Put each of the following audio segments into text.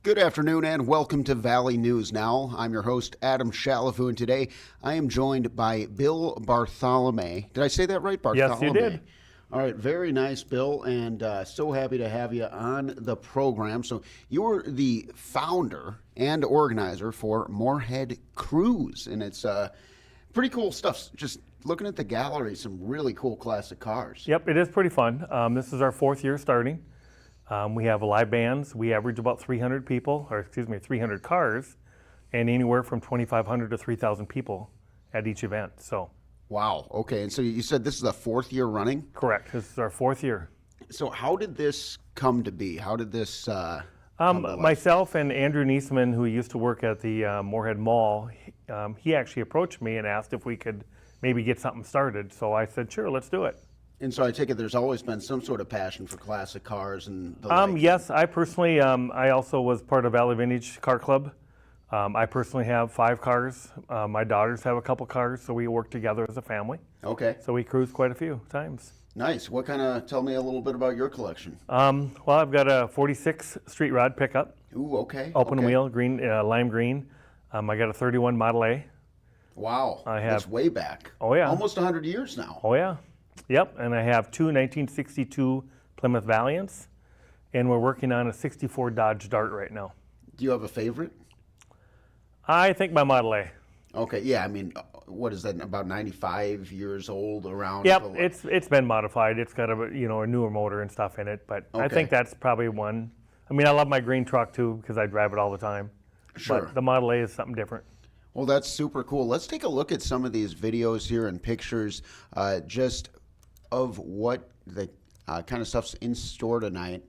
Good afternoon and welcome to Valley News Now. I'm your host, Adam Shalafu, and today I am joined by Bill Bartholomay. Did I say that right, Bartholomay? Yes, you did. All right, very nice, Bill, and so happy to have you on the program. So you're the founder and organizer for Moorhead Cruise, and it's pretty cool stuff. Just looking at the gallery, some really cool classic cars. Yep, it is pretty fun. This is our fourth year starting. We have live bands. We average about 300 people, or excuse me, 300 cars, and anywhere from 2,500 to 3,000 people at each event. So. Wow. Okay. And so you said this is the fourth year running? Correct. This is our fourth year. So how did this come to be? How did this myself and Andrew Niesman, who used to work at the Moorhead Mall, he actually approached me and asked if we could maybe get something started. So I said, sure, let's do it. And so I take it there's always been some sort of passion for classic cars and the like. Yes, I personally, I also was part of Valley Vintage Car Club. I personally have 5 cars. My daughters have a couple cars, so we work together as a family. Okay. So we cruise quite a few times. Nice. What kind of, tell me a little bit about your collection. Well, I've got a 46 Street Rod pickup. Ooh, okay. Open okay. wheel, green, lime green. I got a 31 Model A. Wow. I have, that's way back. Oh, yeah. Almost 100 years now. Oh, yeah. Yep, and I have 2 1962 Plymouth Valiants, and we're working on a 64 Dodge Dart right now. Do you have a favorite? I think my Model A. Okay, yeah, I mean, what is that, about 95 years old around? Yep, it's been modified. It's got a newer motor and stuff in it, but okay. I think that's probably one. I mean, I love my green truck too because I drive it all the time. Sure. But the Model A is something different. Well, that's super cool. Let's take a look at some of these videos here and pictures just of what the kind of stuff's in store tonight.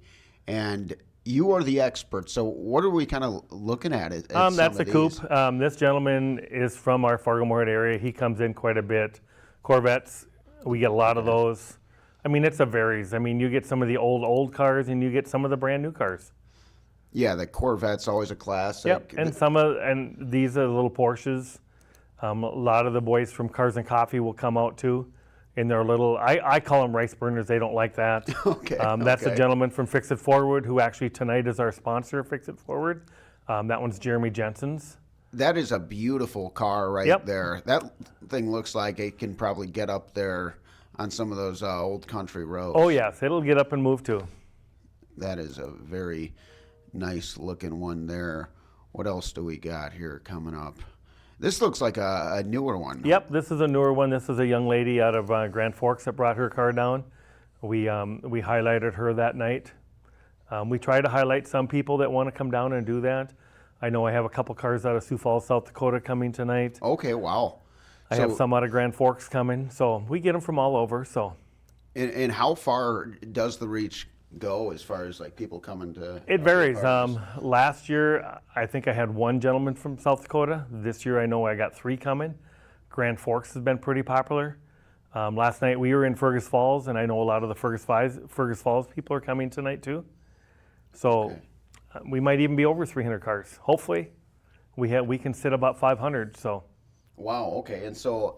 And you are the expert, so what are we kind of looking at? That's a coupe. This gentleman is from our Fargo-Moorhead area. He comes in quite a bit. Corvettes, we get a lot of those. I mean, it varies. I mean, you get some of the old cars, and you get some of the brand new cars. Yeah, the Corvette's always a classic. Yep, and these are the little Porsches. A lot of the boys from Cars and Coffee will come out too. And they're little, I call them rice burners. They don't like that. Okay. That's okay. a gentleman from Fix It Forward, who actually tonight is our sponsor, Fix It Forward. That one's Jeremy Jensen's. That is a beautiful car right there. That thing looks like it can probably get up there on some of those old country roads. Oh, yes. It'll get up and move too. That is a very nice looking one there. What else do we got here coming up? This looks like a newer one. Yep, this is a newer one. This is a young lady out of Grand Forks that brought her car down. We highlighted her that night. We try to highlight some people that want to come down and do that. I know I have a couple cars out of Sioux Falls, South Dakota coming tonight. Okay, wow. I have some out of Grand Forks coming. So we get them from all over. So. And how far does the reach go as far as like people coming to? It varies. Last year, I think I had 1 gentleman from South Dakota. This year, I know I got 3 coming. Grand Forks has been pretty popular. Last night, we were in Fergus Falls, and I know a lot of the Fergus Falls people are coming tonight too. So we might even be over 300 cars. Hopefully, we can sit about 500. So. Wow. Okay. And so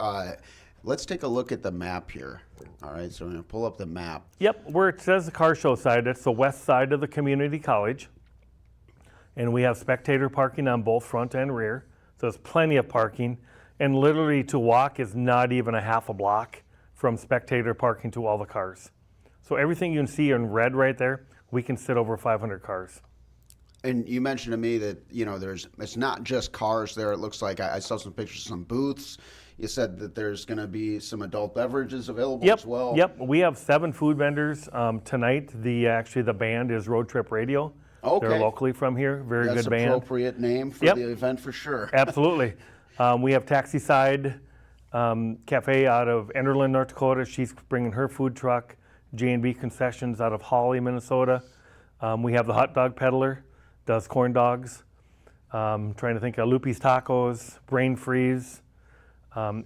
let's take a look at the map here. All right, so I'm going to pull up the map. Yep, where it says the car show side, it's the west side of the community college. And we have spectator parking on both front and rear. So there's plenty of parking. And literally to walk is not even a half a block from spectator parking to all the cars. So everything you can see in red right there, we can sit over 500 cars. And you mentioned to me that, it's not just cars there. It looks like I saw some pictures of some booths. You said that there's going to be some adult beverages available as well. Yep, we have 7 food vendors tonight. The band is Road Trip Radio. Okay. They're locally from here. Very good band. That's an appropriate name for the event for sure. Absolutely. We have Taxi Side Cafe out of Enderlin, North Dakota. She's bringing her food truck. J&B Concessions out of Hawley, Minnesota. We have the Hot Dog Peddler, does corn dogs. Trying to think of Loopy's Tacos, Brain Freeze.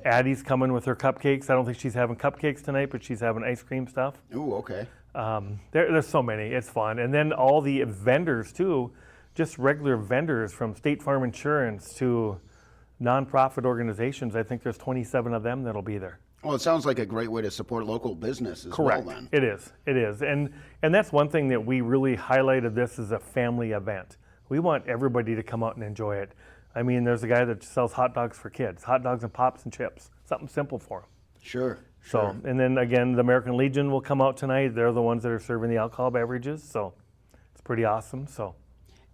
Addie's coming with her cupcakes. I don't think she's having cupcakes tonight, but she's having ice cream stuff. Ooh, okay. There's so many. It's fun. And then all the vendors, too, just regular vendors from State Farm Insurance to nonprofit organizations. I think there's 27 of them that'll be there. Well, it sounds like a great way to support local business as well, then. It is. And that's one thing that we really highlighted this as a family event. We want everybody to come out and enjoy it. I mean, there's a guy that sells hot dogs for kids, hot dogs and pops and chips, something simple for them. Sure. So, Sure. and then again, the American Legion will come out tonight. They're the ones that are serving the alcohol beverages, so it's pretty awesome. So,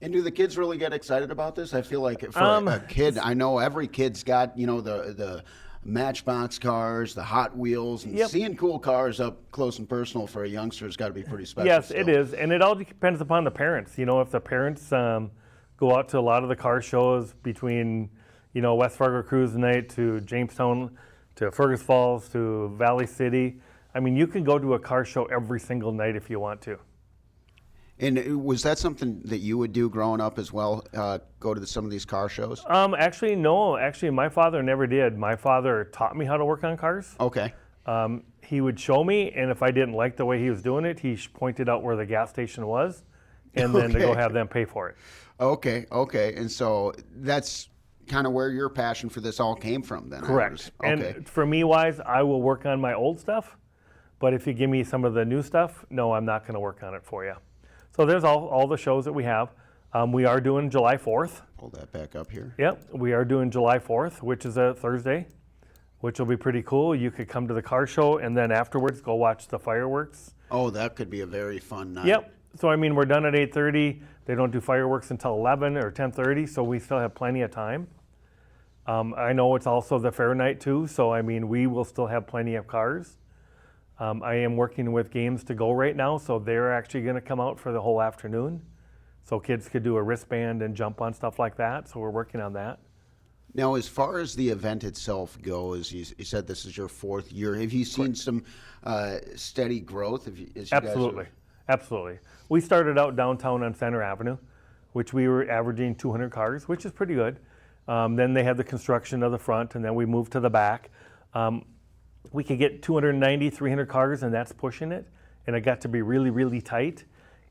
And do the kids really get excited about this? I feel like for a kid, I know every kid's got, the Matchbox cars, the Hot Wheels, and Yep. seeing cool cars up close and personal for a youngster has got to be pretty special. yes, still. it is, and it all depends upon the parents. If the parents go out to a lot of the car shows between, West Fargo Cruise night to Jamestown, to Fergus Falls, to Valley City. I mean, you can go to a car show every single night if you want to. And was that something that you would do growing up as well? Go to some of these car shows? Actually, no. Actually, my father never did. My father taught me how to work on cars. Okay. He would show me, and if I didn't like the way he was doing it, he pointed out where the gas station was, and then to go have them pay for it. Okay. And so that's kind of where your passion for this all came from then. Correct. Okay. And for me, wise, I will work on my old stuff, but if you give me some of the new stuff, no, I'm not going to work on it for you. So there's all the shows that we have. We are doing July 4th. Pull that back up here. Yep, we are doing July 4th, which is a Thursday, which will be pretty cool. You could come to the car show and then afterwards go watch the fireworks. Oh, that could be a very fun night. Yep. So, I mean, we're done at 8:30. They don't do fireworks until 11 or 10:30, so we still have plenty of time. I know it's also the fair night too, so, I mean, we will still have plenty of cars. I am working with Games to Go right now, so they're actually going to come out for the whole afternoon. So kids could do a wristband and jump on stuff like that, so we're working on that. Now, as far as the event itself goes, you said this is your 4th year. Have you seen some steady growth? As you guys Absolutely. Absolutely. We started out downtown on Center Avenue, which we were averaging 200 cars, which is pretty good. Then they had the construction of the front, and then we moved to the back. We could get 290, 300 cars, and that's pushing it. And it got to be really, really tight.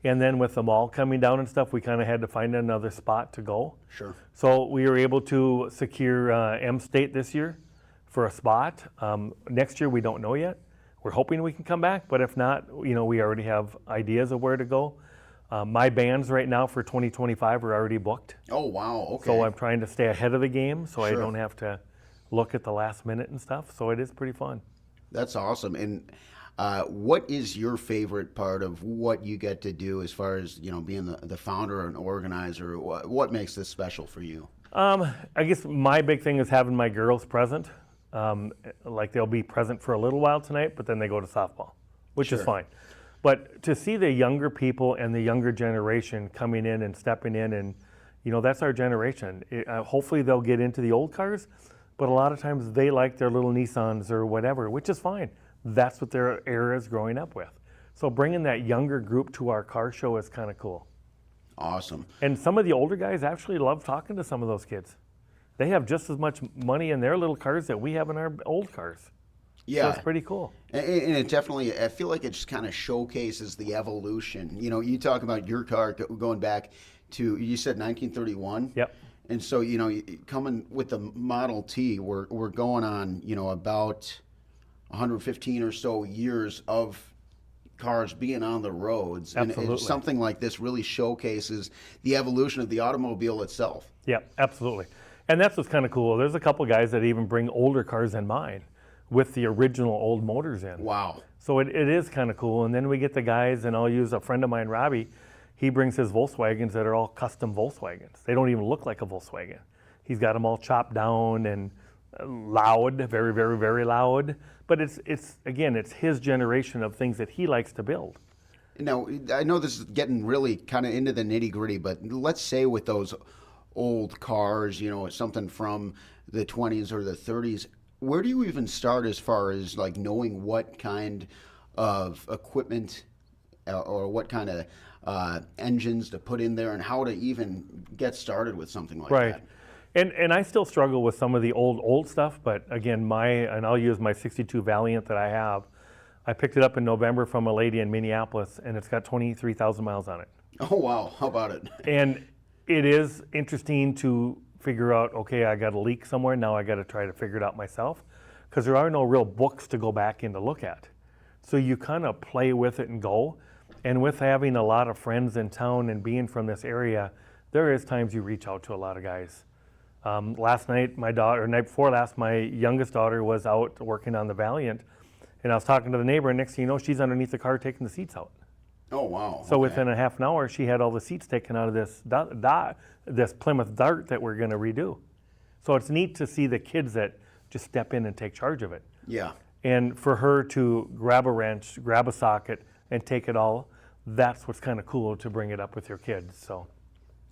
And then with the mall coming down and stuff, we kind of had to find another spot to go. Sure. So we were able to secure M-State this year for a spot. Next year, we don't know yet. We're hoping we can come back, but if not, we already have ideas of where to go. My bands right now for 2025 are already booked. Oh, wow. Okay. So I'm trying to stay ahead of the game so I Sure. don't have to look at the last minute and stuff. So it is pretty fun. That's awesome. And what is your favorite part of what you get to do as far as, being the founder and organizer? What makes this special for you? I guess my big thing is having my girls present. Like they'll be present for a little while tonight, but then they go to softball, which is Sure. fine. But to see the younger people and the younger generation coming in and stepping in, and that's our generation. Hopefully they'll get into the old cars, but a lot of times they like their little Nissans or whatever, which is fine. That's what their era is growing up with. So bringing that younger group to our car show is kind of cool. Awesome. And some of the older guys actually love talking to some of those kids. They have just as much money in their little cars that we have in our old cars. Yeah. So it's pretty cool. And it definitely, I feel like it just kind of showcases the evolution. You talk about your car going back to, you said 1931? Yep. And so, coming with the Model T, we're going on, about 115 or so years of cars being on the roads. Absolutely. And something like this really showcases the evolution of the automobile itself. Yeah, absolutely. And that's what's kind of cool. There's a couple guys that even bring older cars in mine with the original old motors in. Wow. So it is kind of cool. And then we get the guys, and I'll use a friend of mine, Robbie. He brings his Volkswagens that are all custom Volkswagens. They don't even look like a Volkswagen. He's got them all chopped down and loud, very, very, very loud. But it's his generation of things that he likes to build. Now, I know this is getting really kind of into the nitty gritty, but let's say with those old cars, something from the 20s or the 30s, where do you even start as far as like knowing what kind of equipment or what kind of engines to put in there and how to even get started with something like Right. that? And I still struggle with some of the old stuff, but again, and I'll use my 62 Valiant that I have. I picked it up in November from a lady in Minneapolis, and it's got 23,000 miles on it. Oh, wow. How about it? And it is interesting to figure out, okay, I got a leak somewhere, now I got to try to figure it out myself, because there are no real books to go back in to look at. So you kind of play with it and go. And with having a lot of friends in town and being from this area, there is times you reach out to a lot of guys. Last night, night before last, my youngest daughter was out working on the Valiant, and I was talking to the neighbor, and next thing you know, she's underneath the car taking the seats out. Oh, wow. So okay. within a half an hour, she had all the seats taken out of this Plymouth Dart that we're going to redo. So it's neat to see the kids that just step in and take charge of it. Yeah. And for her to grab a wrench, grab a socket, and take it all, that's what's kind of cool to bring it up with your kids. So.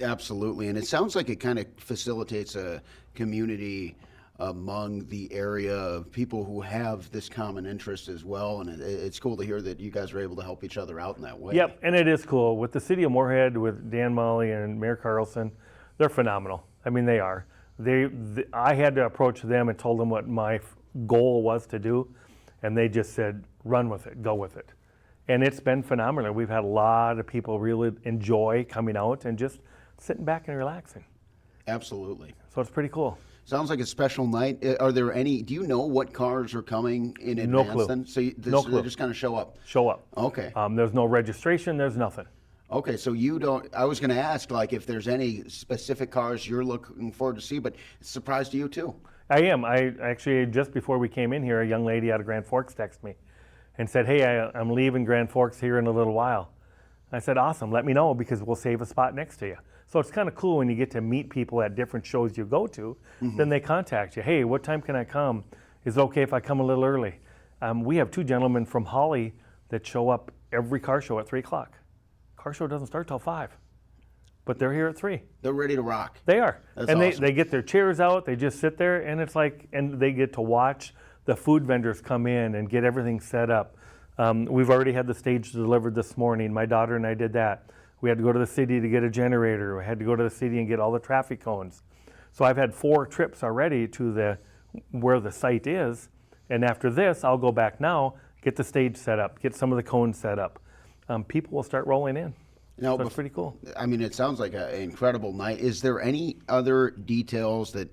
Absolutely. And it sounds like it kind of facilitates a community among the area of people who have this common interest as well. And it's cool to hear that you guys are able to help each other out in that way. Yep, and it is cool. With the city of Moorhead, with Dan Molly and Mayor Carlson, they're phenomenal. I mean, they are. I had to approach them and told them what my goal was to do, and they just said, run with it, go with it. And it's been phenomenal. We've had a lot of people really enjoy coming out and just sitting back and relaxing. Absolutely. So it's pretty cool. Sounds like a special night. Are there any, do you know what cars are coming in advance? No clue. Then? So No clue. they just kind of show up? Show up. Okay. There's no registration, there's nothing. Okay, so you don't, I was going to ask, like, if there's any specific cars you're looking forward to see, but it's a surprise to you too. I am. I actually, just before we came in here, a young lady out of Grand Forks texted me and said, hey, I'm leaving Grand Forks here in a little while. I said, awesome, let me know because we'll save a spot next to you. So it's kind of cool when you get to meet people at different shows you go to, then they contact you. Hey, what time can I come? Is it okay if I come a little early? We have two gentlemen from Holly that show up every car show at 3 o'clock. Car show doesn't start till 5, but they're here at 3. They're ready to rock. They are. That's and awesome. they get their chairs out, they just sit there, and it's like, and they get to watch the food vendors come in and get everything set up. We've already had the stage delivered this morning. My daughter and I did that. We had to go to the city to get a generator. We had to go to the city and get all the traffic cones. So I've had 4 trips already to where the site is. And after this, I'll go back now, get the stage set up, get some of the cones set up. People will start rolling in. Now, so it's pretty cool. I mean, it sounds like an incredible night. Is there any other details that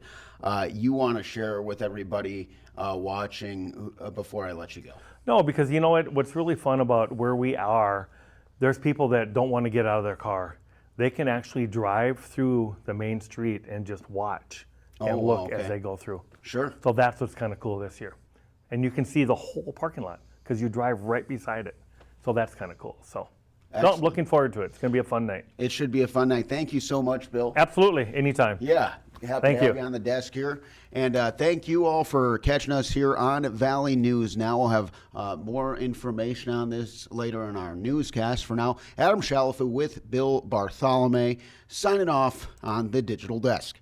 you want to share with everybody watching before I let you go? No, because you know what? What's really fun about where we are, there's people that don't want to get out of their car. They can actually drive through the main street and just watch and look as they go through. Sure. So that's what's kind of cool this year. And you can see the whole parking lot because you drive right beside it. So that's kind of cool. So no, I'm looking forward to it. It's going to be a fun night. It should be a fun night. Thank you so much, Bill. Absolutely. Anytime. Yeah. Happy to have you on the desk here. And thank you all for catching us here on Valley News. Now we'll have more information on this later in our newscast. For now, Adam Shalafu with Bill Bartholomay signing off on the Digital Desk.